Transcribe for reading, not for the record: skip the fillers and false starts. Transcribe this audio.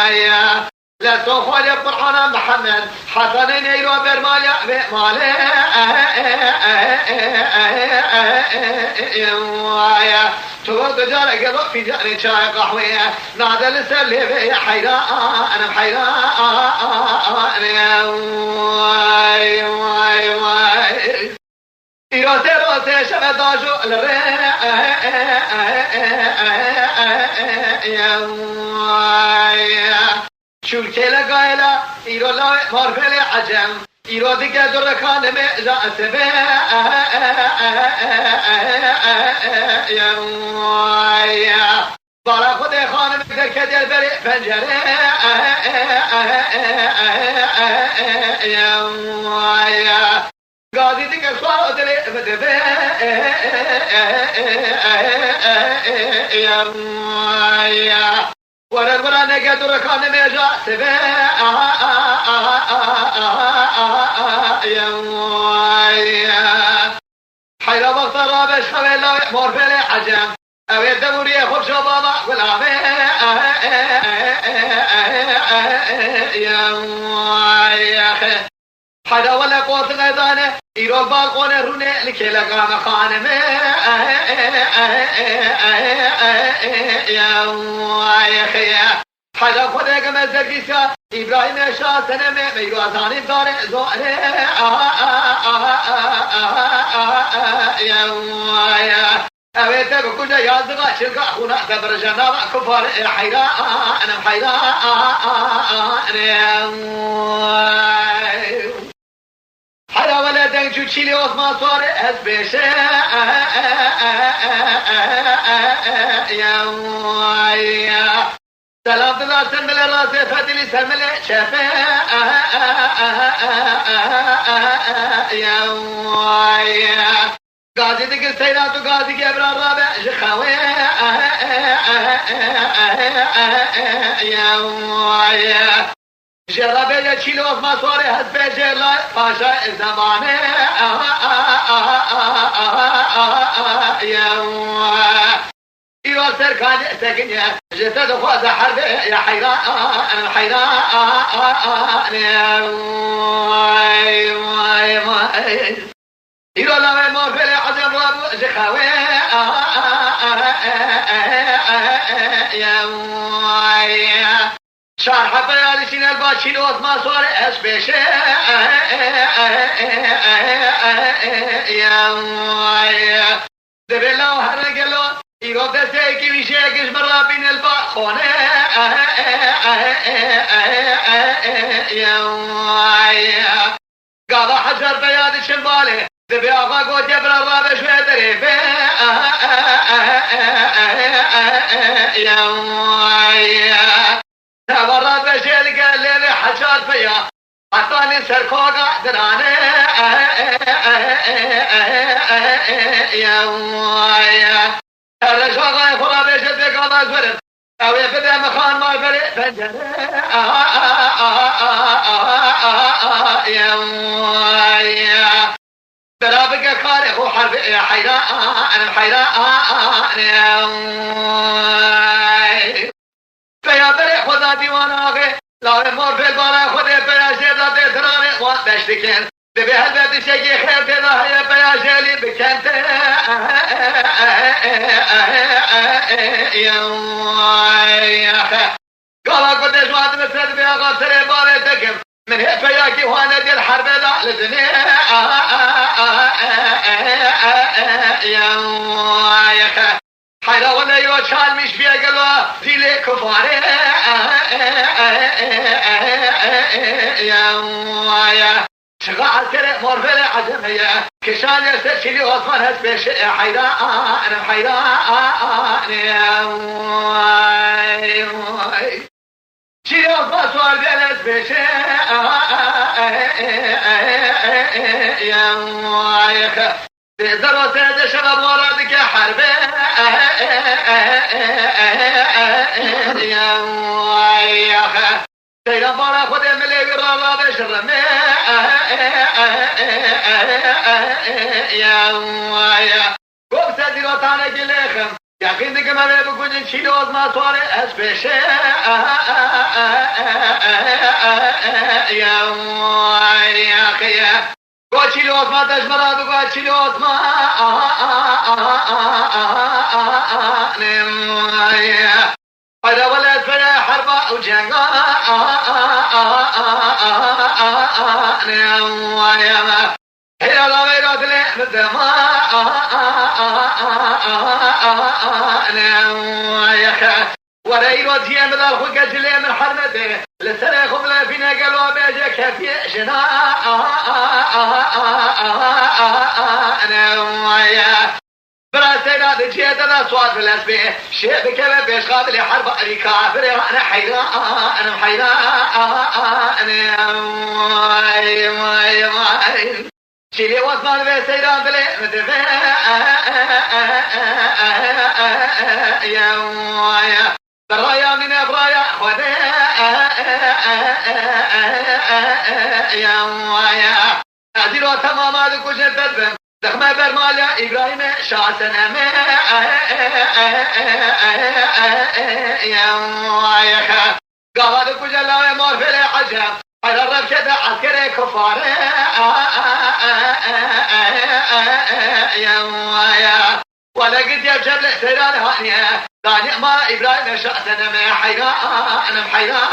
يا لسوخول القرآن محمد حسن نيرو برماليا مالي يا تود جارك قلو في جاري شاي قحوية نادل سلي حيران أنا حيران إيروتي روتي شبداجو شو كلا قايلا إيرو لا مارفل عجم إيرو دقة دركان مئزا سبا بارا خود خانم دركة دل بري فنجره قاضي دقة صوت لي بدبه ورا نقدر كان ميجا سبا حيلا وقت رابش خويلا مورفل عجم اوي دموري خوب شبابا والعمي حدا ولا قوت غيظانه إيرو بالقون رونه لكي لقام خانمه يا خيا حدا خدك مزكيسا إبراهيم شاه سنمه ميرو أزاني داره زوره يا أويت بكل يازغا شرقا خونا دبر جنابا كفار حيران أنا حيران حدا ولدك جو تشيلي عثمان صار أسبيش يا سلام الله سمل راسي فتلي سمل شفا يا قاضي ذكر سيرات وقاضي كبر الرابع شخاوي يا جربه يا تشيلو عثمان صار حسب جلا باشا زمانه يا سركان سكنيا جسد خواز حرب يا حيران انا حيران يا لا ما في عزم راب زخاوي يا شرح بيالي سين الباشين وثما صار اسبيش يا دبلا وهرقلو يرو دستيكي بيشيكش مرة بين الباخونة يا قاضى حجر بياد الشمالي دبي آقا قو جبر الرابش ويدريبه يا تبرد بشيل قال لي حجر فيا حطاني سركوغا درانه يا الرجاغا يخرى بيشد بقضى زورد او يبدا مخان ما بريء فنجره يا درابك خارق وحرب حيران انا حيران فيا بريء خدا ديواناغي لا مور في البالا خدا بيا زيادة ديتراني وبشتكين دبي هالبيت شيء خير تلا هي بيا جالي بكنت يا قال قدش واد مسد بيا غسر باري دقم من هي بياكي وانا دي الحرب ذا لدني يا حيلا ولا يوشال مش فيها قلوا زيلي كفاري يا شغال ترى مورفل عزمية كشان يستشيلي عثمان هسبيش حيران أنا حيران شيلي عثمان سؤال بيان هسبيش يا تقدروا تهدى شغب مرادك حربي يا تيرا بارا خود ملي رالا بشرمي يا قوم سديرو تانا جليخم يقين دك ما بكون شيلوز ما صار أسبش يا أخي قول شيلوز ما تجمرات وقول شيلوز ما هذا ولد فلا حرب وجنگا هي لا غير دلما ورأي وجهي من الخلق جلي من حرمته لسرخم لا فينا قالوا بيجا كفي شنا براسينا دجيت انا صوت في الاسبيع شيء بكذا بيش قابل حرب الكافر انا حيران انا حيران انا شيلي وصمان في سيران دلي مدفع يا برايا من ابرايا خذ يا اديرو تماما دكوش تدبن دخمه برمالا ابراهيم شاسنا يا قاعد دكوش لا مور في العجب على الرب كذا عسكري كفار يا ولا قد يجب الاحترام هانية ثاني ما إبراهيم شأسنا ما حيران أنا محيران